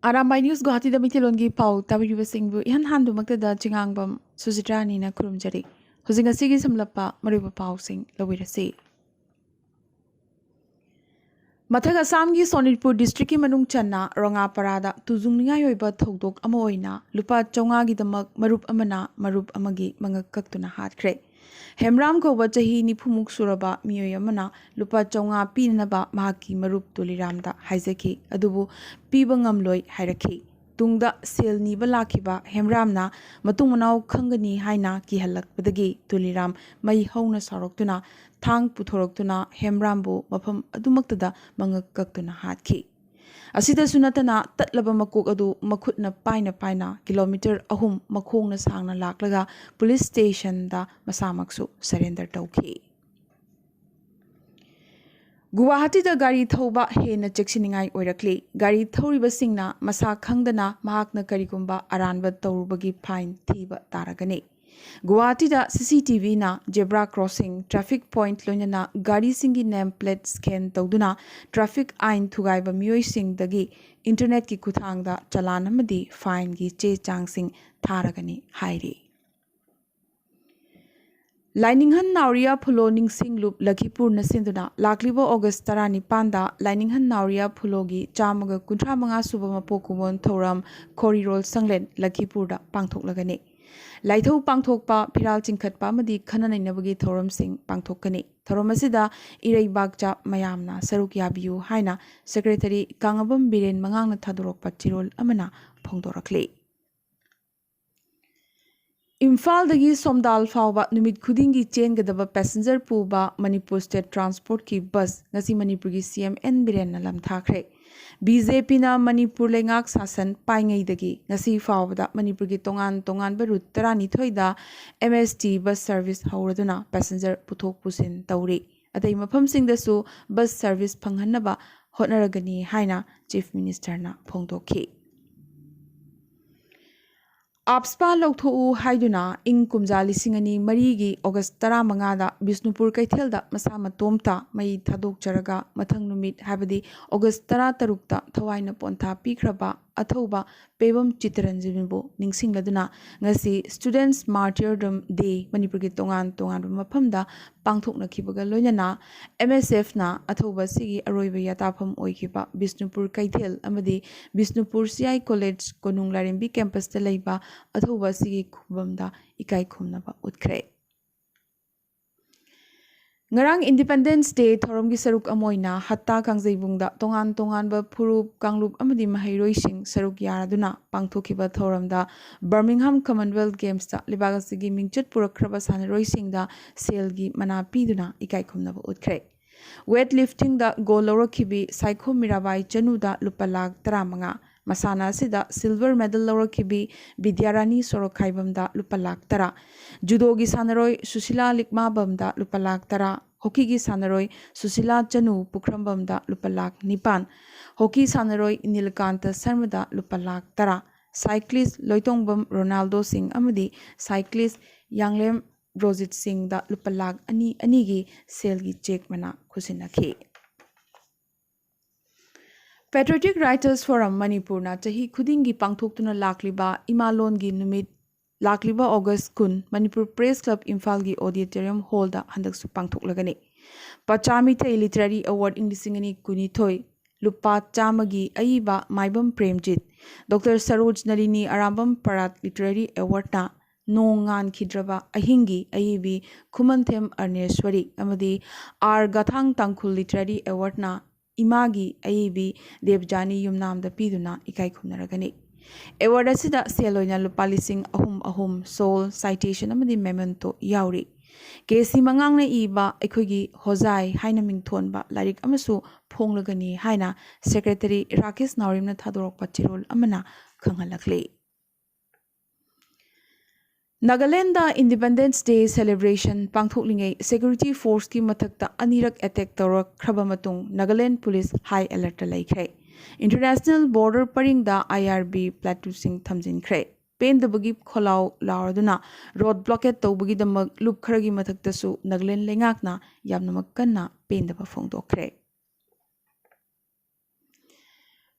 Arambai News Guwahati da Mitilongi Pau Tabiriba Singbu Ihan Handu Maktada Chingangbam Suzitrani na Kurumjari Huzinga Sigi Samlapa Mariba Pau Sing Lawirasi Mathaga Samgi Sonitpur District ki Manung Channa Ronga Parada Tuzungninga Yoiba Thogdok Amoina Lupa Chonga Gidamak Marup Amana Marup Amagi Mangakaktuna Hatkre Hemram ko wachahi nipumuk suraba miyoy amana lupa chonga pinaba mahaki marup tuliramda haizaki adubu piba ngamloi hairaki tungda sel niba lakiba hemramna matung manaw khangani haina kihalakpadagi tuliram mai hauna saroktuna thang puthoroktuna hemrambu mafam adumaktada mangakaktuna hatki asida sunatana tatlaba makok adu makhutna paina kilometer ahum makhongna sangna laklaga police station da masamaksu surrender tawki Guwahati da gari thauba hena cheksiningai oirakli gari thoriba singna masa khangdana mahakna karigumba aranba tawrubagi fine thiba taragani Guwahati da CCTV na zebra crossing traffic point loinana gari singi name plate scan tawduna traffic ain thugaiba miyoi sing dagi internet ki kuthangda chalan amadi fine gi che changsing tharagani hairi Laininghan Nauria Phulo Ningsing Loop Lakhipur na sinduna laklibo August 19 da Laininghan Nauria Phulogi chamaga kunthra manga suba mapokumon thoram Korirol Sanglen Lakhipur da pangthoklagani Laithau pangthokpa phiral chingkhatpa amadi khananainabagi thoram sing pangthokani thoram asida irei bagcha mayamna saruk yabiu haina secretary Kangabam Biren mangangna thadorokpa chirol amana phongdorakli Imphal dagi Somdal fauba numit khudingi chengadaba passenger puba Manipur State Transport ki bus ngasi Manipur gi CM N Biren na lam thakre BJP na Manipur lengak sasan paingai dagi ngasi fauba Manipur gi tongan ba route 12 da MST bus service hauraduna passenger puthok pusin tawri atai mafam sing da su bus service phanghanaba hotnaragani haina chief minister na phongdokhi Apspa Lokthou Haiduna ing Kumja Lisingani Marigi August 15 da Bisnupur Kaithelda Masa Matomta Mai Thadok Charaga Mathang Numit Habadi August 13 ta Thawaina Ponta Pikraba Athauba Pebam Chitranjibinbo Ningsing Laduna Ngasi Students Martyrdom Day Manipur ki tongan mafamda pangthokna khibaga loinana MSF na Athauba sigi aroiba yatafam oikiba Bisnupur Kaithel amadi Bisnupur CI College Konung Larimbi campus ta leiba Athauba sigi khubamda ikai khumnaba utkre Ngarang Independence Day Thoromgi Saruk Amoina Hatta Kangzaibungda tongan ba Purup Kanglup amadi Mahairoi Sing Saruk Yaraduna Pangthokiba Thoramda Birmingham Commonwealth Games da Libagasigi Mingchat Purakraba Sanaroi Singda Selgi Mana Piduna Ikai Khumnaba Utkre Weightlifting da Gold Lorokibi Saikho Mirabai Chanuda Lupalak Tramanga Masana Sida Silver Medal Lorokibi Bidyarani Sorokhaibamda Lupalak Tara Judogi Sanaroi Susila Likmabamda Lupalak Tara Hockey gi Sanaroi Susila Chanu Pukrambamda Lupalak Nipan Hockey Sanaroi Nilkanta Sarmada Lupalak Tara Cyclist Loitongbam Ronaldo Singh Amadi Cyclist Yanglem Rojit Singh da Lupalak Anigi Selgi Check Mana Kusinaki Patriotic Writers Forum Manipur na chahi khudingi pangthoktuna lakliba imalon gi numit lakliba August kun Manipur Press Club Imphal gi Auditorium Hall da handaksu pangthoklagani Pachami Thai Literary Award ing lisingani kunithoi lupa chamagi aiba maibam Premjit Dr. Saroj Nalini Arambam Parat Literary Award na Nongan Khidraba Ahingi Aibi Khumanthem Arneshwari amadi R Gathang Tangkhul Literary Award na Imagi Aibi Devjani Yumnamda Piduna Ikai Khumnaragani Award asida seloina lupa lising ahum soul citation amadi memento yauri Kesi mangangna iba ekogi hozai haina mingthonba larik amasu phonglagani haina secretary Rakesh Naurimna thadorokpa chirol amana khanghalakle Nagaland Independence Day celebration pangthoklingai security force ki mathakta anirak attack tawrak khraba matung Nagaland police high alert laikhre International border paringda IRB platoon sing thamjinkhre pen the bagi kholau lauraduna road blockade tawbagi damak loop kharagi mathakta su Nagaland lengakna yamnamak kanna pen da phongdokre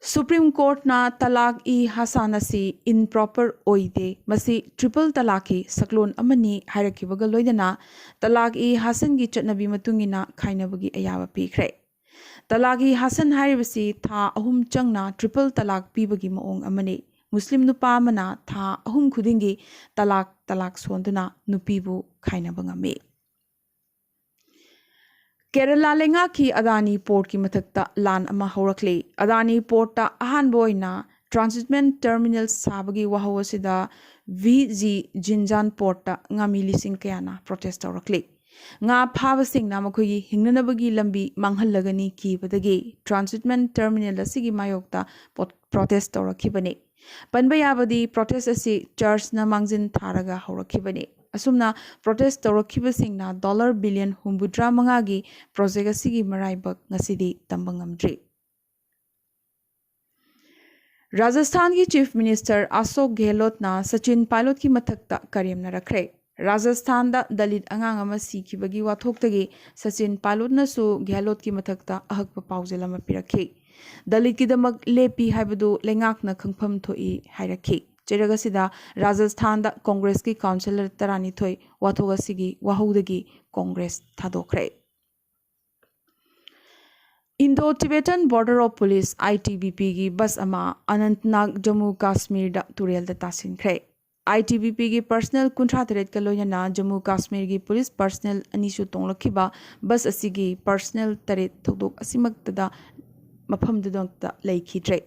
Supreme Court na talak I Hasan asi improper oide masi triple talaki saklon amani hairakibaga loidana talak I Hasan gi chatnabi matungina khainabagi ayaba pikre. Talak I Hasan haribasi tha ahum changna triple talak pibagi maong amani Muslim nupa mana tha ahum khudingi talak sonduna nupibu khainabangami. Kerala lenga ki Adani Port ki mathakta lan ama horakli. Adani Port ta ahan boy na transshipment terminal sabagi wahawasida VG Jinjan Port ta nga milising kayana protest horakli. Nga phawasing na makogi hingnanabagi lambi manghallagani ki badagi transshipment terminal asigi mayokta protest horakibani. Panbayabadi protest asi church na mangjin tharaga horakibani. Asumna protest tawrakibasingna $1 billion humbudra mangagi project asigi maraibak ngasidi tambangamdri. Rajasthan ki Chief Minister Ashok Gehlot na Sachin Pilot ki mathakta karyamna rakre. Rajasthan da Dalit angang ama sikibagi wathoktagi Sachin Pilot na su Gehlot ki mathakta ahakpa pauzela mapirakhi. Dalit ki damak lepi haibadu lengak na khangpham thoi hairakhi. Cheragasida Rajasthan da Congress ki councillor tarani thoi wathogasigi wahudagi Congress thadokre. Indo-Tibetan Border of Police ITBP gi bus ama Anantnag Jammu Kashmir da turel da tasinkre. ITBP gi personnel kuntra teret ka loyana Jammu Kashmir gi police personnel anishu tonglakhiba bus asigi personnel teret thodok asimaktada mafam dudongta laikhidre.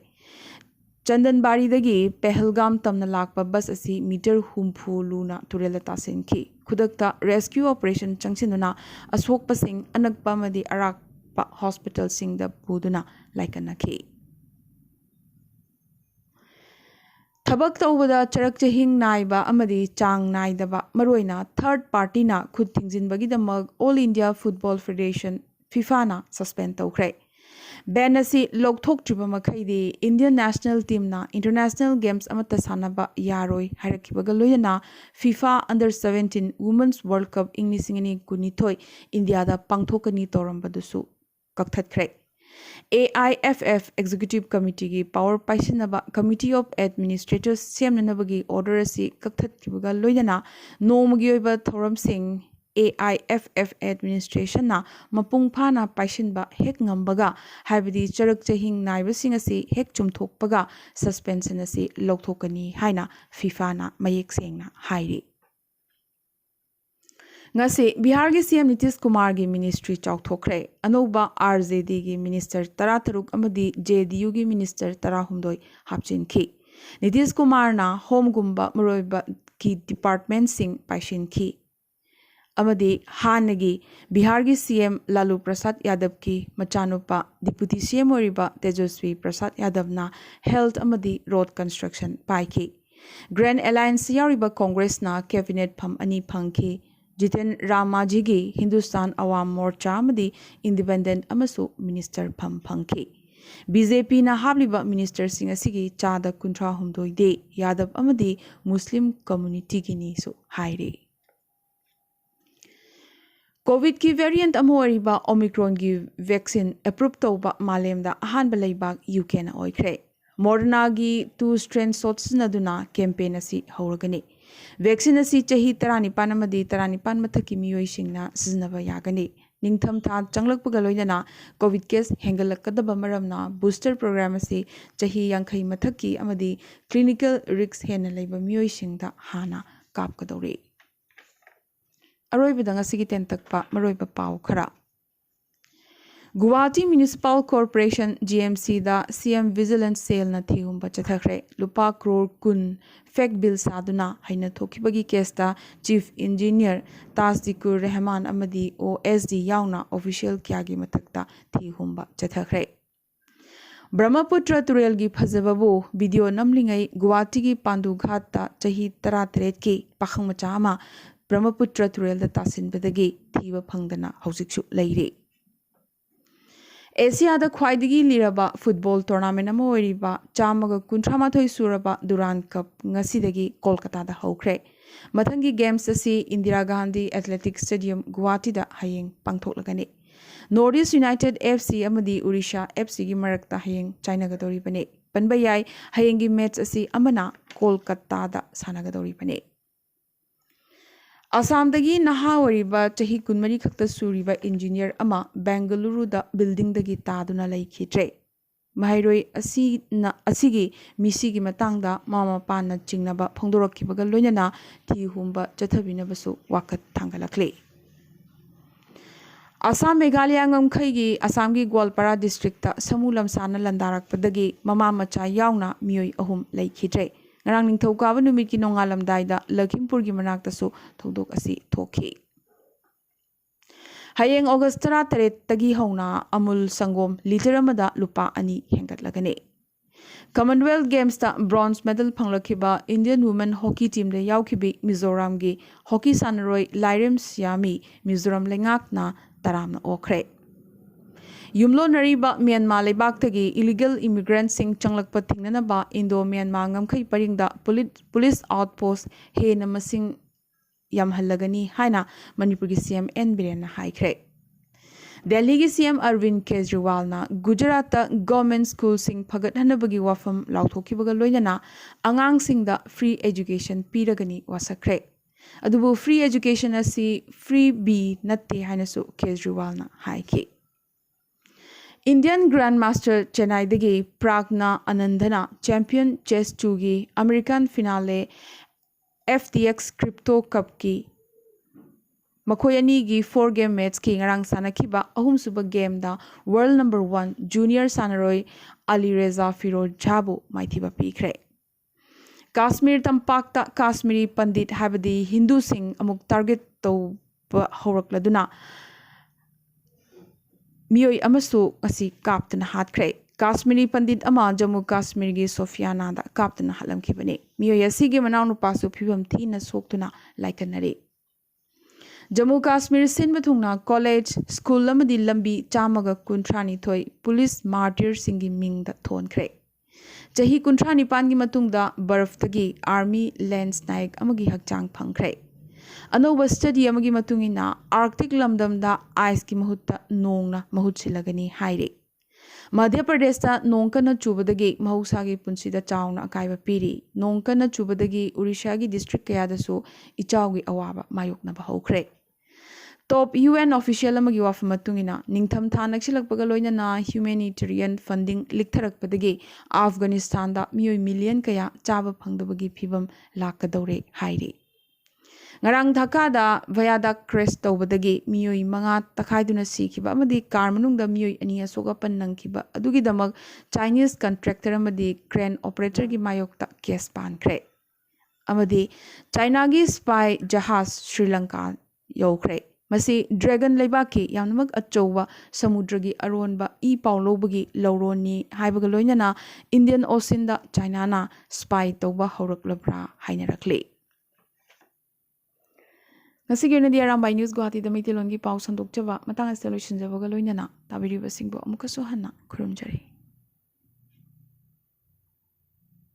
Chandanbari dagi Pahalgam tamna lakpa bus asi meter humpu luna turela tasinki. Kudakta rescue operation changsinuna aswok pasing anagpa madi arak pa hospital sing da puduna laikanaki. Thabak taubada charak chahing naiba amadi chang naidaba maroina third party na khud thingjinbagi damag All India Football Federation FIFA na suspend tawkre. Ban asi lokthok triba makhaidi Indian national team na international games amata sanaba yaroi harakibaga loyana FIFA under 17 Women's World Cup ingnisingani kunithoi India da pangthokani torambadusu kakthatkre. AIFF Executive Committee gi Power Paisinaba Committee of Administrators semnanabagi order asi kakthatkibaga loyana nomagi oiba thoram sing AIFF administration na mapung phana paisinba hek ngambaga haibadi charak chahing naibasing asi hek chumthokpaga suspension asi lokthokani haina FIFA na mayek sengna hairi. Ngase Bihar gi CM Nitish Kumar gi ministry chawthokre anoba RJD gi minister tarataruk amadi JDU gi minister tarahumdoi hapchinki. Nitish Kumar na home gumba maroiba ki department sing paisinki. Amadi Hanagi Bihar ki CM Lalu Prasad Yadav ki machanupa Deputy CM oriba Tejaswi Prasad Yadav na Health amadi Road Construction paiki. Grand Alliance yariba Congress na Cabinet pham ani phangki. Jiten Ramaji gi Hindustan Awam Morcha amadi Independent amasu Minister pham phangki. BJP na habliba Minister sing asigi chada kuntra humdoi de Yadav amadi Muslim community gi ni su hairi. COVID ki variant amoriba Omicron gi vaccine approved toba malem da ahan balaibak UK na oikre. Moderna gi 2 strain shots naduna campaign asi hauragani. Vaccine asi chahi tarani panamadi tarani pan mathaki miyoi singna siznaba yagani. Ningtham tha changlakpaga loinana COVID case hengalakadaba maramna booster program asi chahi yankhai mathaki amadi clinical risks hena leiba miyoi singda hana kapkadori. Aroiba dangasigi tentakpa maroiba pau khara. Guwahati Municipal Corporation GMC da CM Vigilance Sale na thigumba chathakre lupa crore kun fake bill saduna haina thokibagi case da Chief Engineer Tasdikur Rahman amadi OSD yauna official kyagi matakta thigumba chathakre. Brahmaputra turel gi phajababu video namlingai Guwahati gi Pandu Ghat ta chahi 13 ki pakhang macha ama Brahmaputra turel da tasin bedagi thiba phangdana haujikshu leire. Asia da khwaidagi liraba football tournament ama oiriba chamaga kunthamathoi suraba Durand Cup ngasidagi Kolkata da hokre. Mathangi games asi Indira Gandhi Athletic Stadium Guwahati da hayeng pangthoklagani. Northeast United FC amadi Urisha FC gi marakta hayeng China gadori bane panba yai hayeng gi match asi amana Kolkata da sana gadori bane Assam dagi naha wariba chahi kunmari khakta suriba engineer ama Bengaluru da building dagi taduna laikhitre Mahairoi asigi misigi matangda mama pana chingnaba phongdorokkibaga loinana thi humba chathabinabasu wakat thangalakle Assam Meghalaya ngamkhaigi Assam gi Gwalpara district ta samulam sana landarakpadagi mama macha yauna mioi ahum laikhitre ngarang ningthaukawa numit ki nongalamdaida Lakhimpur gi manakta su thodok asi thokhi Hayeng August 13 tagi hauna Amul Sangom liter amada lupa ani hengatlagane Commonwealth Games ta bronze medal phanglakhiba Indian women hockey team de yaukhibi Mizoram gi hockey sanaroi Lairem Siami Mizoram lengakna taramna okre Yumlo nariba Myanmar lebaktagi illegal immigrants sing changlakpa thingnanaba Indo Myanmar ngamkhai paringda police outpost he namasing yamhallagani haina Manipur gi CM N Biren haikre Delhi gi CM Arvind Kejriwal na Gujarat ta government school sing phagat hanabagi wafam lauthokhibaga loinana angang singda free education piragani wasakre adubu free education asi free b natte hainasu Kejriwal na haiki Indian Grandmaster Chennai dagi Pragna Anandana champion chess 2 gi American finale FTX Crypto Cup ki Makoyani gi 4 game match ki ngarang sanakhiba ahum suba game da world number 1 junior sanaroi Ali Reza Firoz Jabu maithiba pikre Kashmir tampakta Kashmiri Pandit habadi Hindu sing amuk target to horakladuna Mioi amasu asi kaptana hatkre Kashmiri Pandit ama Jammu Kashmir gi Sofiana da kaptana halamkhibane Mioi asigi manawnu pasu phibam thina soktuna laikanare Jammu Kashmir sin mathungna college school amadi lambi chamaga kuntrani thoi police martyr singi mingda thonkhre Jahi kuntrani pangi matungda barf tagi army lance naik amagi hakchang phangkhre Anoba study amagi matungina Arctic lamdamda ice ki mahutta nongna mahut silagani haire Madhya Pradesh ta nongkana chubadagi mahusagi punsida chawna akaiba piri nongkana chubadagi Odisha gi district kayadasu ichawgi awaba mayokna bahokre Top UN official amagi wafamatungina ningtham tha naksilakpaga loinana humanitarian funding liktharakpadagi Afghanistan da miyoi million kaya chaba phangdabagi phibam lakadaure haire Ngarang Dhaka da Viaduct crash tawbadagi miyoi manga takhaiduna sikhiba amadi car manungda miyoi ani asoga pannangkhiba adugi damak Chinese contractor amadi crane operator gi mayokta case pankre amadi China gi spy jahaz Sri Lanka yokre masi dragon leibaki yamnamak achowa samudragi aronba e paulobagi lawroni haibaga loinana Indian Ocean da China na spy tawba horaklabra hainarakle Nasigirna di Arambai News Guwahati da Maitilon gi pau sandok jaba matang as solution jaba ga loinana tabiriba singbo amukaso hanna khurumjari